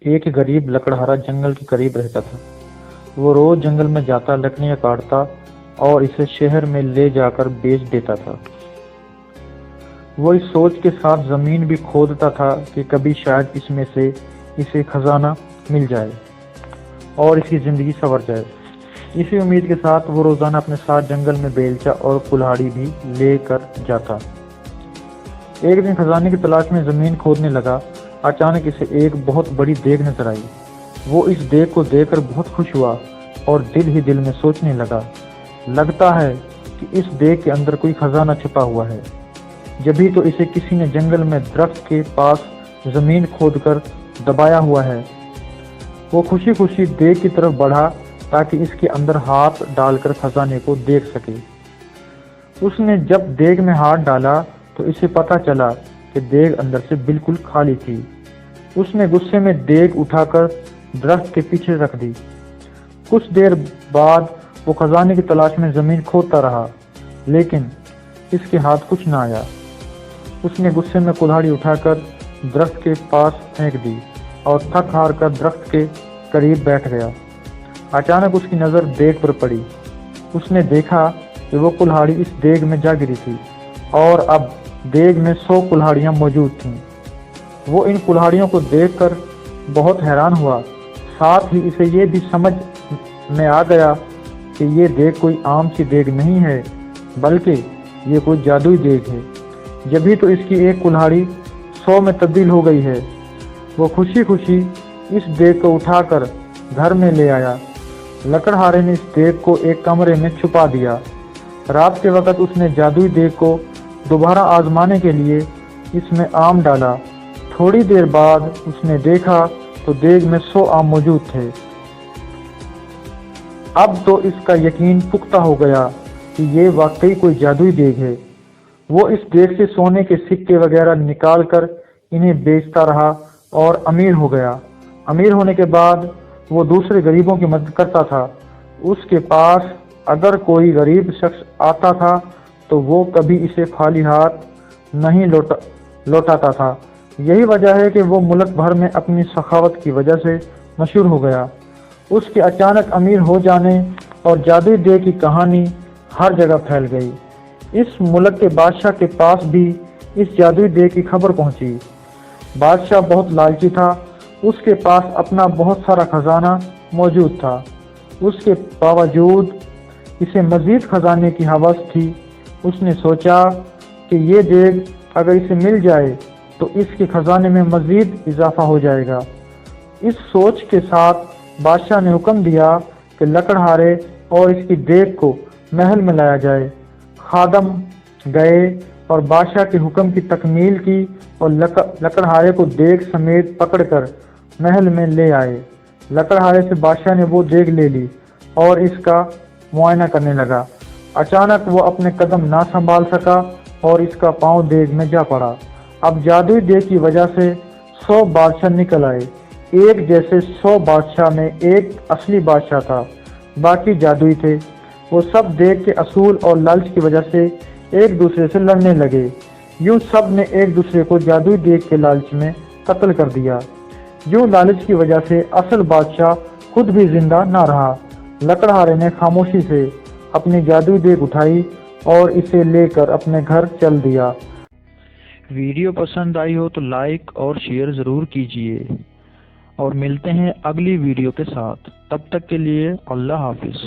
ایک غریب لکڑہارا جنگل کے قریب رہتا تھا۔ وہ روز جنگل میں جاتا، لکڑیاں کاٹتا اور اسے شہر میں لے جا کر بیچ دیتا تھا۔ وہ اس سوچ کے ساتھ زمین بھی کھودتا تھا کہ کبھی شاید اس میں سے اسے خزانہ مل جائے اور اس کی زندگی سنور جائے۔ اسی امید کے ساتھ وہ روزانہ اپنے ساتھ جنگل میں بیلچہ اور کلہاڑی بھی لے کر جاتا۔ ایک دن خزانے کی تلاش میں زمین کھودنے لگا۔ اچانک اسے ایک بہت بڑی دیگ نظر آئی۔ وہ اس دیگ کو دیکھ کر بہت خوش ہوا اور دل ہی دل میں سوچنے لگا، لگتا ہے کہ اس دیگ کے اندر کوئی خزانہ چھپا ہوا ہے، جبھی تو اسے کسی نے جنگل میں درخت کے پاس زمین کھود کر دبایا ہوا ہے۔ وہ خوشی خوشی دیگ کی طرف بڑھا تاکہ اس کے اندر ہاتھ ڈال کر خزانے کو دیکھ سکے۔ اس نے جب دیگ میں ہاتھ ڈالا تو اسے پتہ چلا کہ دیگ اندر سے بالکل خالی تھی۔ اس نے غصے میں دیگ اٹھا کر درخت کے پیچھے رکھ دی۔ کچھ دیر بعد وہ خزانے کی تلاش میں زمین کھودتا رہا، لیکن اس کے ہاتھ کچھ نہ آیا۔ اس نے غصے میں کلہاڑی اٹھا کر درخت کے پاس پھینک دی اور تھک ہار کر درخت کے قریب بیٹھ گیا۔ اچانک اس کی نظر دیگ پر پڑی۔ اس نے دیکھا کہ وہ کلہاڑی اس دیگ میں جا گری تھی اور اب دیگ میں 100 کلہاڑیاں موجود تھیں۔ وہ ان کلہاڑیوں کو دیکھ کر بہت حیران ہوا، ساتھ ہی اسے یہ بھی سمجھ میں آ گیا کہ یہ دیگ کوئی عام سی دیگ نہیں ہے، بلکہ یہ کوئی جادوئی دیگ ہے۔ جبھی تو اس کی ایک کلہاڑی 100 میں تبدیل ہو گئی ہے۔ وہ خوشی خوشی اس دیگ کو اٹھا کر گھر میں لے آیا۔ لکڑہارے نے اس دیگ کو ایک کمرے میں چھپا دیا۔ رات کے وقت اس نے جادوئی دیگ کو دوبارہ آزمانے کے لیے اس میں آم ڈالا۔ تھوڑی دیر بعد اس نے دیکھا تو دیگ میں 100 آم موجود تھے۔ اب تو اس کا یقین پختہ ہو گیا کہ یہ واقعی کوئی جادوئی دیگ ہے۔ وہ اس دیگ سے سونے کے سکے وغیرہ نکال کر انہیں بیچتا رہا اور امیر ہو گیا۔ امیر ہونے کے بعد وہ دوسرے غریبوں کی مدد کرتا تھا۔ اس کے پاس اگر کوئی غریب شخص آتا تھا تو وہ کبھی اسے خالی ہاتھ نہیں لوٹاتا تھا۔ یہی وجہ ہے کہ وہ ملک بھر میں اپنی سخاوت کی وجہ سے مشہور ہو گیا۔ اس کے اچانک امیر ہو جانے اور جادوئی دیگ کی کہانی ہر جگہ پھیل گئی۔ اس ملک کے بادشاہ کے پاس بھی اس جادوئی دیگ کی خبر پہنچی۔ بادشاہ بہت لالچی تھا، اس کے پاس اپنا بہت سارا خزانہ موجود تھا۔ اس کے باوجود اسے مزید خزانے کی ہوس تھی۔ اس نے سوچا کہ یہ دیگ اگر اسے مل جائے تو اس کے خزانے میں مزید اضافہ ہو جائے گا۔ اس سوچ کے ساتھ بادشاہ نے حکم دیا کہ لکڑہارے اور اس کی دیگ کو محل میں لایا جائے۔ خادم گئے اور بادشاہ کے حکم کی تکمیل کی اور لکڑہارے کو دیگ سمیت پکڑ کر محل میں لے آئے۔ لکڑہارے سے بادشاہ نے وہ دیگ لے لی اور اس کا معائنہ کرنے لگا۔ اچانک وہ اپنے قدم نہ سنبھال سکا اور اس کا پاؤں دیگ میں جا پڑا۔ اب جادوئی دیگ کی وجہ سے 100 بادشاہ نکل آئے۔ ایک جیسے 100 بادشاہ میں ایک اصلی بادشاہ تھا، باقی جادوئی تھے۔ وہ سب دیگ کے اصول اور لالچ کی وجہ سے ایک دوسرے سے لڑنے لگے۔ یوں سب نے ایک دوسرے کو جادوئی دیگ کے لالچ میں قتل کر دیا۔ یوں لالچ کی وجہ سے اصل بادشاہ خود بھی زندہ نہ رہا۔ لکڑہارے نے خاموشی سے اپنی جادوئی دیگ اٹھائی اور اسے لے کر اپنے گھر چل دیا۔ ویڈیو پسند آئی ہو تو لائک اور شیئر ضرور کیجیے اور ملتے ہیں اگلی ویڈیو کے ساتھ۔ تب تک کے لیے اللہ حافظ۔